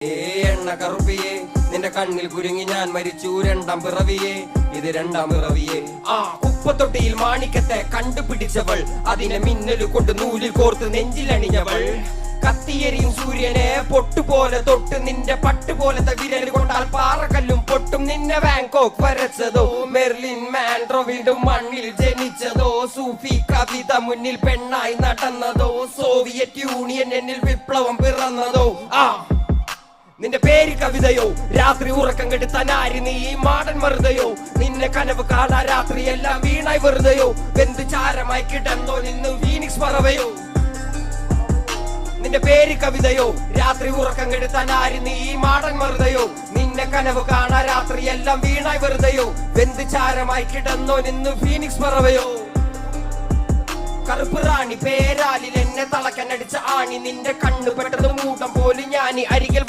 എണ്ണ കറുപ്പിയെ നിന്റെ കണ്ണിൽ കുരുങ്ങി ഞാൻ മരിച്ചു രണ്ടാം പിറവിയെ ഇത് രണ്ടാം പിറവിയെ കുപ്പത്തൊട്ടിയിൽ മാണിക്കത്തെ കണ്ടുപിടിച്ചവൾ അതിനെ മിന്നല് കൊണ്ട് നൂലിൽ കോർത്ത് നെഞ്ചിലണിഞ്ഞവൾ കത്തിയെരിയും സൂര്യനെ പൊട്ടുപോലെ തൊട്ട് നിന്റെ പട്ടുപോലത്തെ വിരൽ കൊണ്ടാൽ പാറക്കല്ലും പൊട്ടും നിന്നെ ബാങ്കോക്ക് വരച്ചതോ മെർലിൻ മാൻഡ്രോ വീണ്ടും മണ്ണിൽ ജനിച്ചതോ സൂഫി കവിത മുന്നിൽ പെണ്ണായി നടന്നതോ സോവിയറ്റ് യൂണിയൻ എന്നിൽ വിപ്ലവം പിറന്നതോ നിന്റെ പേര് കവിതയോ രാത്രി ഉറക്കം കെടുത്താൻ ആര് നീ മാടൻ മറുതയോ നിന്നെ കനവ് കാണാ രാത്രി എല്ലാം വീണായി വെറുതെയോ വെന്ത് ചാരമായി കിടന്നോ നിന്ന് ഫീനിക്സ് പറവയോ നിന്റെ പേര് കവിതയോ രാത്രി ഉറക്കം കെടുത്താൻ ആര് നീ മാടൻ മറുതയോ നിന്നെ കനവ് കാണാ രാത്രി എല്ലാം വീണായി വെറുതെയോ വെന്ത് ചാരമായി കിടന്നോ നിന്ന് ഫീനിക്സ് പറവയോ കറുപ്പ് റാണി പേരാലിൽ എന്നെ തളക്കനടിച്ച ആണി നിന്റെ കണ്ണു പെട്ടത് മൂടം പോലും ഞാൻ അരികിൽ